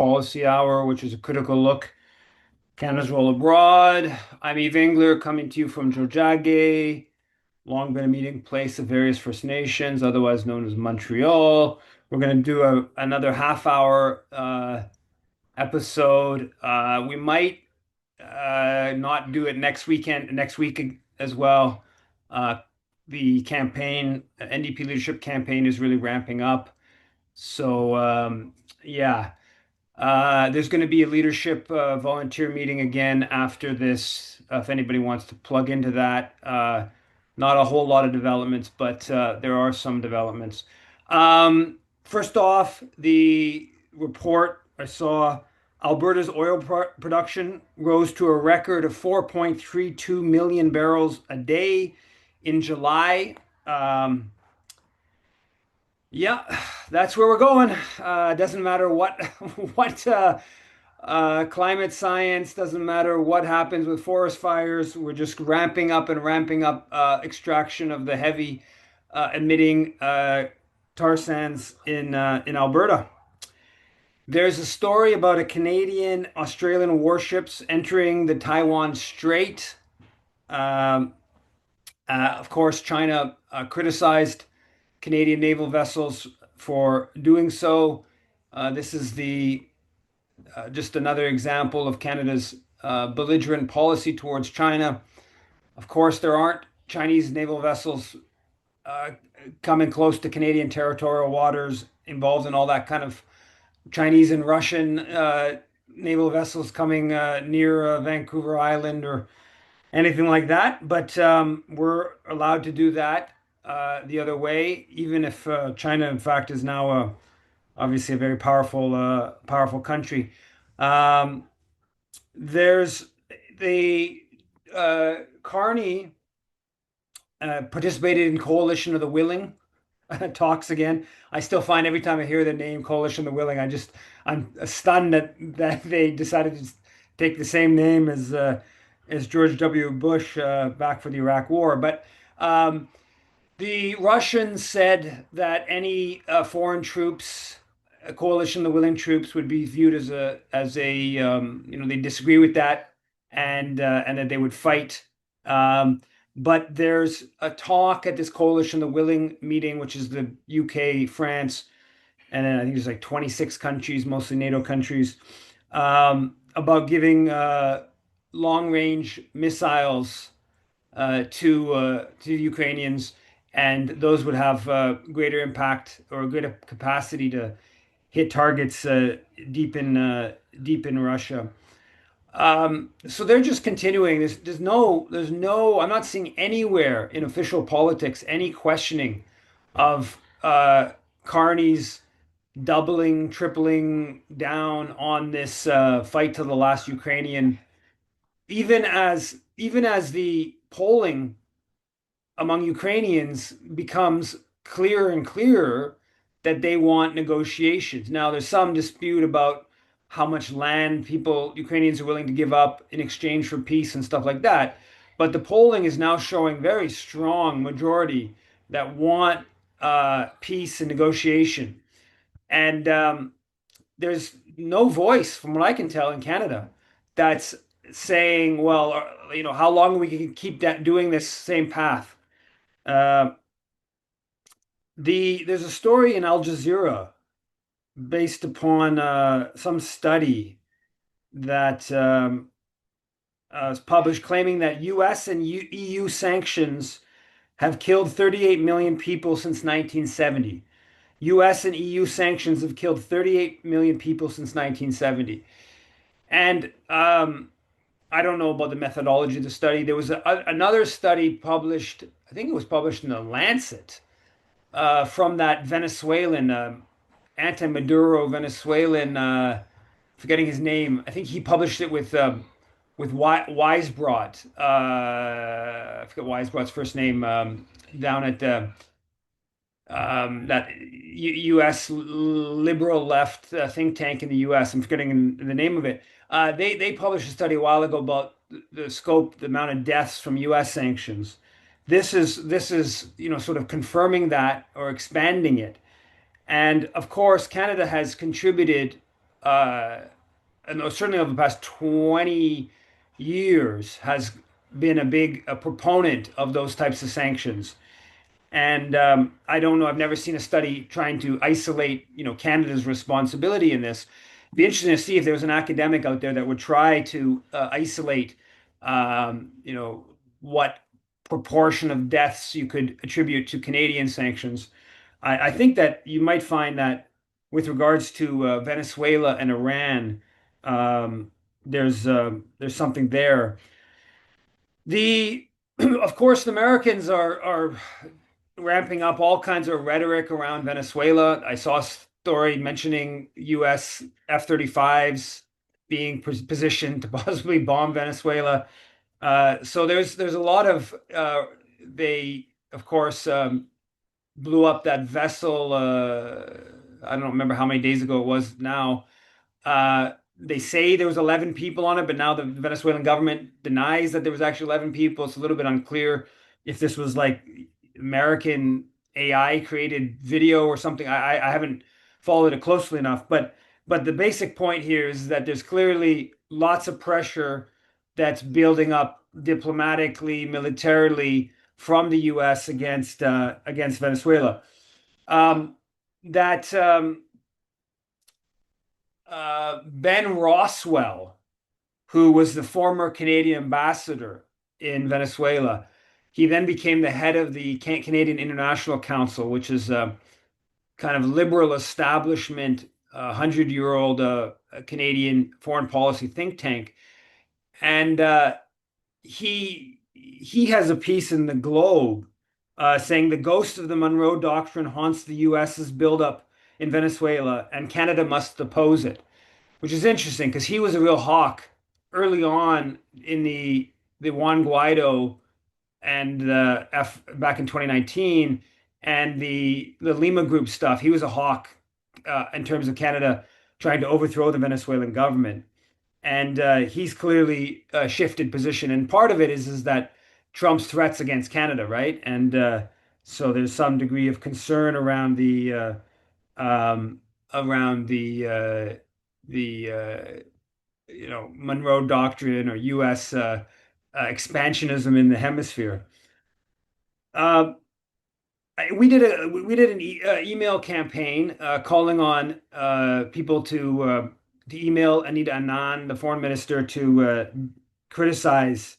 Policy Hour, which is a critical look Canada's role abroad. I'm Eve Engler coming to you from Jojage, long been a meeting place of various First Nations, otherwise known as Montreal. We're going to do another half hour episode. We might not do it next week as well. Uh, the campaign, NDP leadership campaign is really ramping up. So, yeah. There's going to be a leadership volunteer meeting again after this, if anybody wants to plug into that. Not a whole lot of developments, but there are some developments. First off, the report I saw Alberta's production rose to a record of 4.32 million barrels a day in July. Yeah, that's where we're going. Doesn't matter what what climate science, doesn't matter what happens with forest fires. We're just ramping up and ramping up extraction of the heavy emitting tar sands in Alberta. There's a story about a Canadian Australian warships entering the Taiwan Strait. Um, of course, China criticized Canadian naval vessels for doing so. This is the just another example of Canada's belligerent policy towards China. Of course, there aren't Chinese naval vessels uh, coming close to Canadian territorial waters, involved in all that kind of Chinese and Russian naval vessels coming near Vancouver Island or anything like that. But we're allowed to do that the other way, even if China, in fact, is now obviously a very powerful country. Um, there's the Carney participated in Coalition of the Willing talks again. I still find every time I hear the name Coalition of the Willing, I'm stunned that they decided to take the same name as George W. Bush back for the Iraq War. But the Russians said that any foreign troops, a coalition of the willing troops, would be viewed as they disagree with that, and that they would fight. But there's a talk at this coalition of the willing meeting, which is the UK, France, and then I think there's like 26 countries, mostly NATO countries, about giving long-range missiles to the Ukrainians, and those would have greater impact or greater capacity to hit targets deep in Russia. So they're just continuing. There's no. I'm not seeing anywhere in official politics any questioning of Carney's doubling, tripling down on this fight to the last Ukrainian. Even as the polling among Ukrainians becomes clearer and clearer that they want negotiations. Now, there's some dispute about how much land Ukrainians are willing to give up in exchange for peace and stuff like that. But the polling is now showing very strong majority that want peace and negotiation. And there's no voice, from what I can tell, in Canada that's saying, well, how long we can keep that doing this same path. Uh, there's a story in Al Jazeera based upon some study that was published claiming that U.S. and EU sanctions have killed 38 million people since 1970. U.S. and EU sanctions have killed 38 million people since 1970. And I don't know about the methodology of the study. There was another study published, I think it was published in the Lancet, from that Venezuelan anti-Maduro Venezuelan, forgetting his name. I think he published it with Weisbrot. I forget Weisbrot's first name. Down at that U.S. liberal left think tank in the U.S. I'm forgetting the name of it. They published a study a while ago about the scope, the amount of deaths from U.S. sanctions. This is sort of confirming that or expanding it. And of course, Canada has contributed and certainly over the past 20 years, has been a proponent of those types of sanctions. And I don't know, I've never seen a study trying to isolate, Canada's responsibility in this. It'd be interesting to see if there was an academic out there that would try to isolate, what proportion of deaths you could attribute to Canadian sanctions. I think that you might find that with regards to Venezuela and Iran, um, there's something there. The of course, the Americans are ramping up all kinds of rhetoric around Venezuela. I saw a story mentioning U.S. F-35s being positioned to possibly bomb Venezuela. So there's a lot of they of course blew up that vessel. I don't remember how many days ago it was now. They say there was 11 people on it, but now the Venezuelan government denies that there was actually 11 people. It's a little bit unclear if this was like American AI created video or something. I haven't followed it closely enough, but the basic point here is that there's clearly lots of pressure that's building up diplomatically, militarily from the U.S. against Venezuela. Um, that Ben Roswell, who was the former Canadian ambassador in Venezuela. He then became the head of the Canadian International Council, which is a kind of liberal establishment, 100-year-old Canadian foreign policy think tank. And he has a piece in the Globe saying the ghost of the Monroe Doctrine haunts the U.S.'s buildup in Venezuela, and Canada must oppose it, which is interesting because he was a real hawk early on in the Juan Guaido and the F back in 2019 and the Lima Group stuff. He was a hawk in terms of Canada trying to overthrow the Venezuelan government, and he's clearly shifted position. And part of it is that Trump's threats against Canada, right? And so there's some degree of concern around um, the Monroe Doctrine or U.S. Expansionism in the hemisphere. Uh, we did an email campaign calling on people to email Anita Anand, the foreign minister, to criticize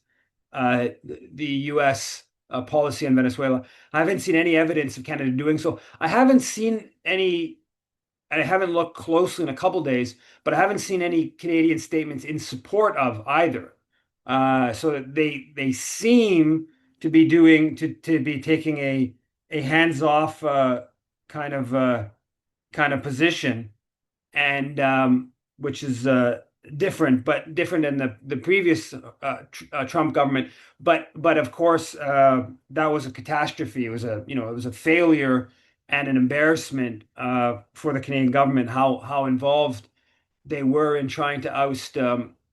the U.S. Policy on Venezuela. I haven't seen any evidence of Canada doing so. I haven't looked closely in a couple days, but I haven't seen any Canadian statements in support of either. So that they seem to be to be taking a hands-off kind of uh, kind of position, and which is different than the previous Trump government. But of course, that was a catastrophe. It was a failure and an embarrassment for the Canadian government how involved they were in trying to oust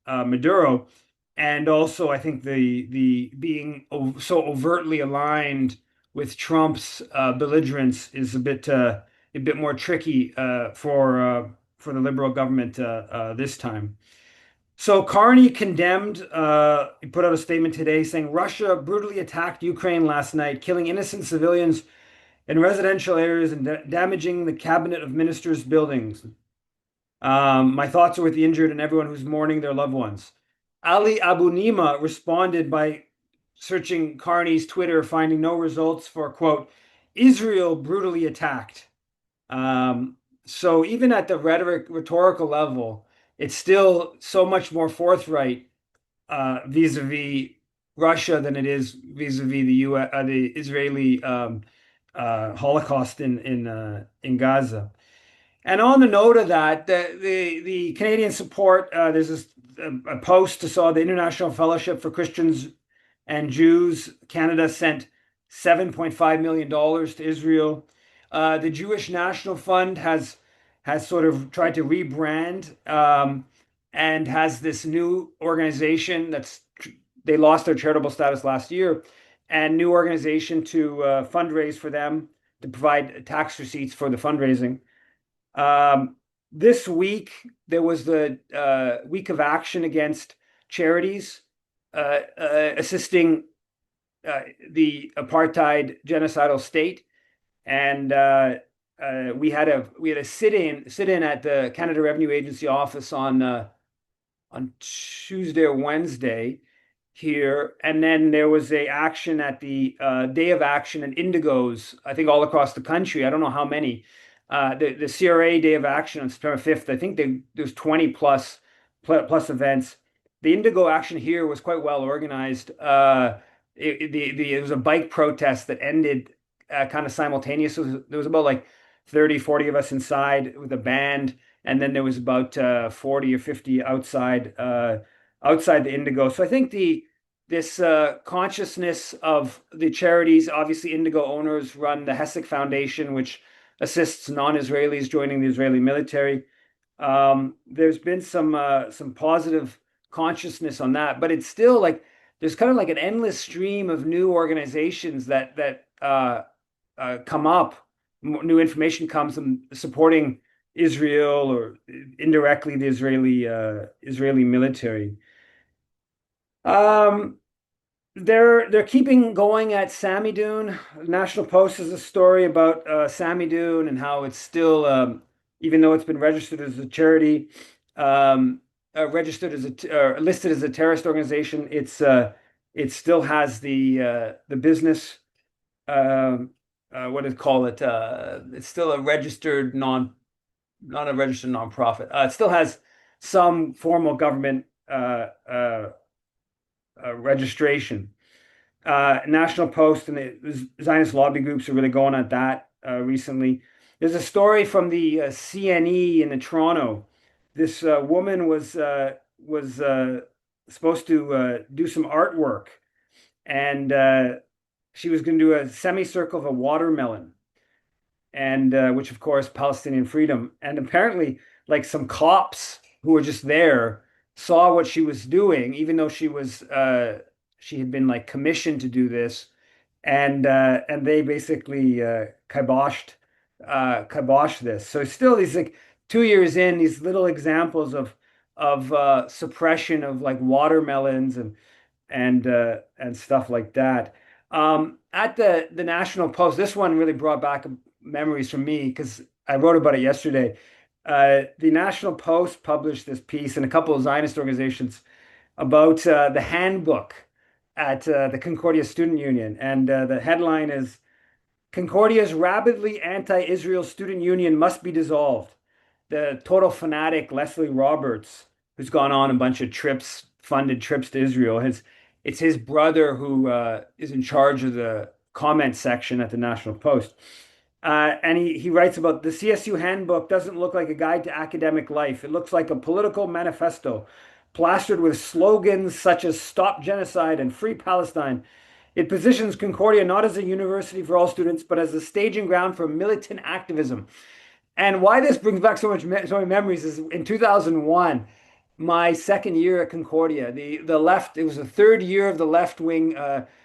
Maduro, and also I think the being so overtly aligned with Trump's belligerence is a bit more tricky for the Liberal government this time. So Carney condemned, he put out a statement today saying Russia brutally attacked Ukraine last night, killing innocent civilians in residential areas and damaging the cabinet of ministers' buildings. My thoughts are with the injured and everyone who's mourning their loved ones. Ali Abu Nima responded by searching Carney's Twitter, finding no results for, quote, Israel brutally attacked. Um, so even at the rhetorical level, it's still so much more forthright vis-a-vis Russia than it is vis-a-vis the Israeli Holocaust in Gaza. And on the note of that, the Canadian support, there's a post to saw the International Fellowship for Christians and Jews. Canada sent $7.5 million to Israel. The Jewish National Fund has sort of tried to rebrand and has this new organization they lost their charitable status last year, and new organization to fundraise for them to provide tax receipts for the fundraising. Um, This week there was the week of action against charities assisting the apartheid genocidal state, and we had a sit in at the Canada Revenue Agency office on Tuesday or Wednesday here, and then there was a action at the Day of Action and Indigos, I think all across the country. I don't know how many. The CRA Day of Action on September 5th, I think there's 20 plus events. The Indigo action here was quite well organized. It was a bike protest that ended kind of simultaneous. There was about like 30, 40 of us inside with a band, and then there was about 40 or 50 outside the Indigo. So I think the this consciousness of the charities, obviously Indigo owners run the Hesek Foundation, which assists non-Israelis joining the Israeli military. There's been some positive consciousness on that, but it's still like there's kind of like an endless stream of new organizations that come up. New information comes and supporting Israel or indirectly the Israeli military. Um, they're keeping going at Dune. National Post has a story about Dune and how it's still, even though it's been registered as a charity, registered as listed as a terrorist organization, it still has the business. What do you call it? It's still a registered not a registered nonprofit. It still has some formal government registration. National Post and the Zionist lobby groups are really going at that recently. There's a story from the CNE in the Toronto. This woman was supposed to do some artwork, and she was going to do a semicircle of a watermelon, and which of course Palestinian freedom. And apparently, like some cops who were just there saw what she was doing, even though she had been like commissioned to do this, and they basically kiboshed this. So still, these like 2 years in, these little examples of suppression of like watermelons and stuff like that. At the National Post, this one really brought back memories from me because I wrote about it yesterday. The National Post published this piece and a couple of Zionist organizations about the handbook at the Concordia Student Union. And the headline is Concordia's rabidly anti-Israel student union must be dissolved. The total fanatic Leslie Roberts, who's gone on a bunch of trips, funded trips to Israel, it's his brother who is in charge of the comment section at the National Post. And he writes about the CSU handbook doesn't look like a guide to academic life. It looks like a political manifesto plastered with slogans such as Stop Genocide and Free Palestine. It positions Concordia not as a university for all students, but as a staging ground for militant activism. And why this brings back so many memories is in 2001, my second year at Concordia, the left, it was the third year of the left-wing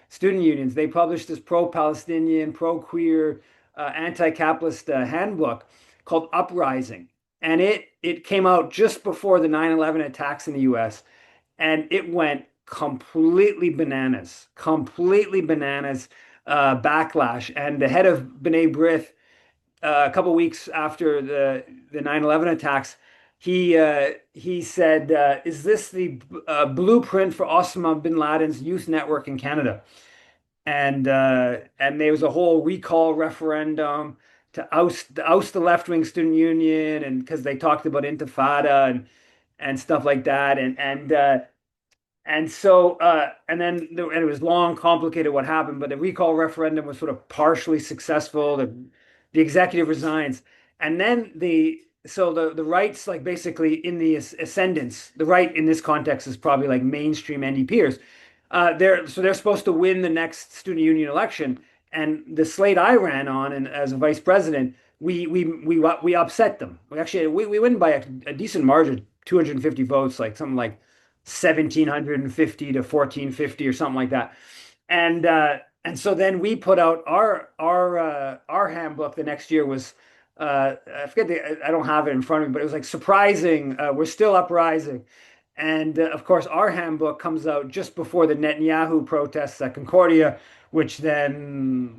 student unions. They published this pro-Palestinian, pro-queer, anti-capitalist handbook called Uprising. And it came out just before the 9/11 attacks in the US, and it went completely bananas, backlash. And the head of B'nai B'rith, a couple of weeks after the 9/11 attacks, he said, "Is this the blueprint for Osama bin Laden's youth network in Canada?" And there was a whole recall referendum to oust the left-wing student union, and because they talked about Intifada and stuff like that, and so, and it was long, complicated what happened, but the recall referendum was sort of partially successful. The executive resigns, and then the right's like basically in the ascendance. The right in this context is probably like mainstream NDPers. They're supposed to win the next student union election, and the slate I ran on, and as a vice president, we upset them. We win by a decent margin, 250 votes, like something like 1,750 to 1,450 or something like that. And so then we put out our handbook the next year was I forget I don't have it in front of me, but it was like surprising. We're still uprising. And of course, our handbook comes out just before the Netanyahu protests at Concordia, which then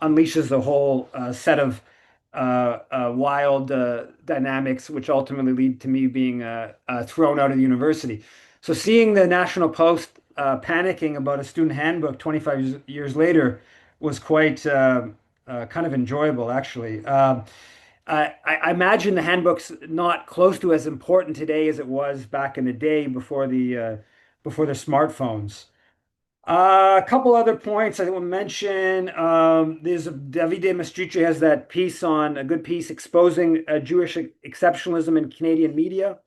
unleashes a whole set of wild dynamics, which ultimately lead to me being thrown out of the university. So seeing the National Post panicking about a student handbook 25 years later was quite kind of enjoyable, actually. I imagine the handbook's not close to as important today as it was back in the day before the smartphones. A couple other points I want to mention. There's Davide Mastrice has that piece on a good piece exposing Jewish exceptionalism in Canadian media.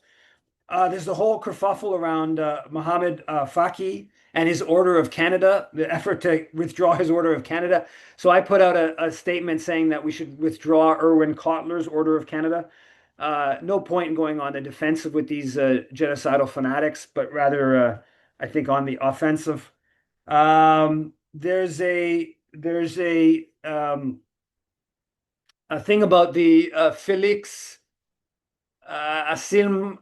There's the whole kerfuffle around Mohammed Faki and his Order of Canada, the effort to withdraw his Order of Canada. So I put out a statement saying that we should withdraw Erwin Cotler's Order of Canada. No point in going on the defensive with these genocidal fanatics, but rather, I think, on the offensive. There's a thing about the Felix Asim,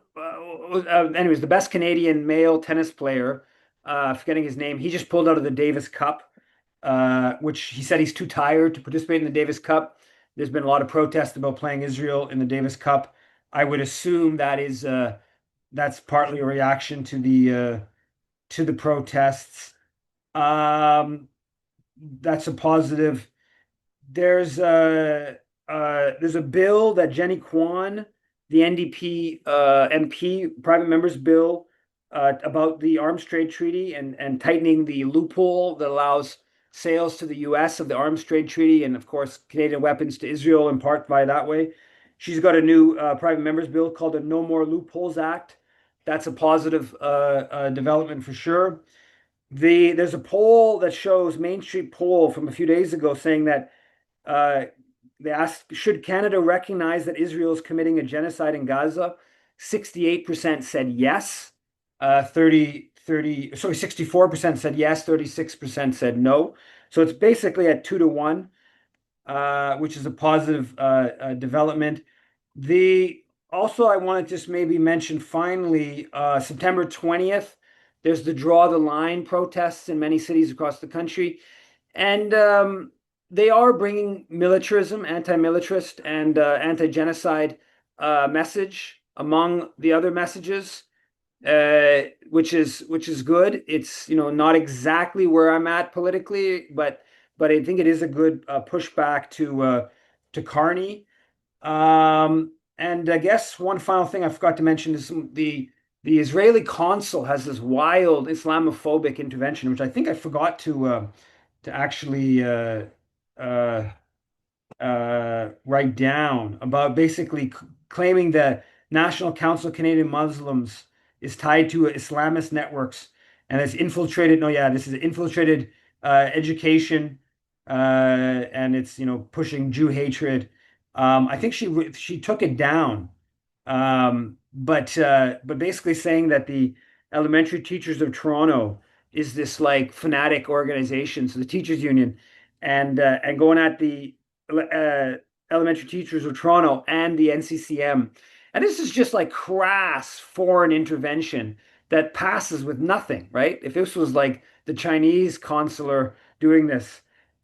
anyways, the best Canadian male tennis player, forgetting his name, he just pulled out of the Davis Cup, which he said he's too tired to participate in the Davis Cup. There's been a lot of protests about playing Israel in the Davis Cup. I would assume that's partly a reaction to the protests. Um, that's a positive. There's a bill that Jenny Kwan, the NDP MP, private members bill about the arms trade treaty and tightening the loophole that allows sales to the US of the arms trade treaty and of course Canadian weapons to Israel in part by that way. She's got a new private members bill called the No More Loopholes Act. That's a positive development for sure. There's a poll that shows Main Street poll from a few days ago saying that uh, they asked, should Canada recognize that Israel is committing a genocide in Gaza? 68% said yes. 64% said yes, 36% said no. So it's basically at 2 to 1, which is a positive development. The Also, I want to just maybe mention finally, September 20th, there's the Draw the Line protests in many cities across the country. And they are bringing militarism, anti-militarist, and anti-genocide message among the other messages, which is good. It's not exactly where I'm at politically, but I think it is a good pushback to Carney. And I guess one final thing I forgot to mention is the Israeli consul has this wild Islamophobic intervention, which I think I forgot to actually uh, write down about basically claiming the National Council of Canadian Muslims is tied to Islamist networks and it's infiltrated. No, yeah, this is infiltrated education and it's pushing Jew hatred. I think she took it down, but basically saying that the Elementary Teachers of Toronto is this like fanatic organization, so the teachers union, and going at the uh, Elementary Teachers of Toronto and the NCCM, and this is just like crass foreign intervention that passes with nothing, right? If this was like the Chinese consular doing this,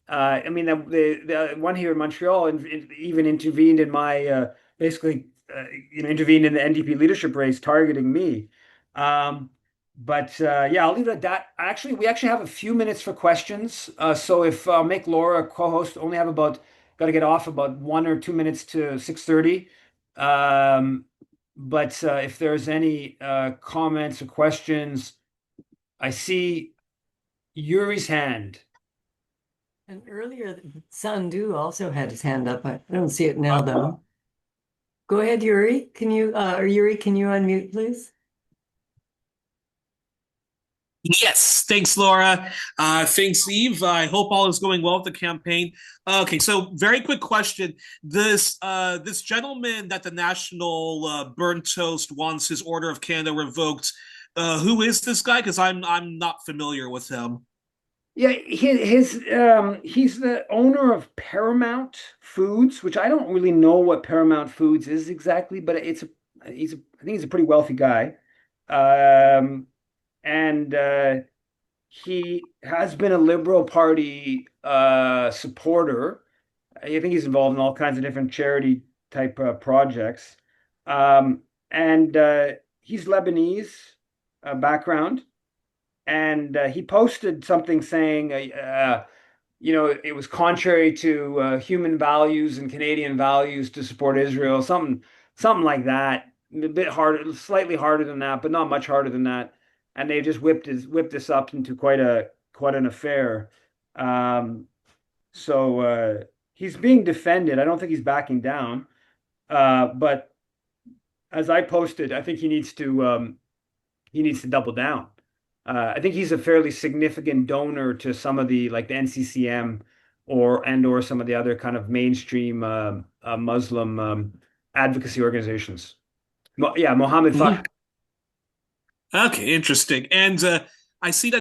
I mean the one here in Montreal even intervened in my basically intervened in the NDP leadership race targeting me. Um, but yeah, I'll leave it at that. Actually, we actually have a few minutes for questions. So if I'll make Laura a co-host, only have about got to get off about 1 or 2 minutes to 6:30. Um, but if there's any comments or questions, I see Yuri's hand. And earlier, Sandu also had his hand up. I don't see it now, though. Go ahead, Yuri. Can you unmute, please? Yes, thanks, Laura. Thanks, Eve. I hope all is going well with the campaign. Okay, so very quick question: this gentleman that the National Burn Toast wants his Order of Canada revoked. Who is this guy? Because I'm not familiar with him. Yeah, he's the owner of Paramount Foods, which I don't really know what Paramount Foods is exactly, but I think he's a pretty wealthy guy. Um, and he has been a Liberal Party supporter. I think he's involved in all kinds of different charity type projects. Um, and he's Lebanese background. And he posted something saying, it was contrary to human values and Canadian values to support Israel, something like that. A bit harder, slightly harder than that, but not much harder than that. And they just whipped this up into quite an affair. Um, so he's being defended. I don't think he's backing down. But as I posted, I think he needs to double down. I think he's a fairly significant donor to some of the like the NCCM or some of the other kind of mainstream Muslim advocacy organizations. Yeah, Mohammed Fahd. Okay, interesting. And I see that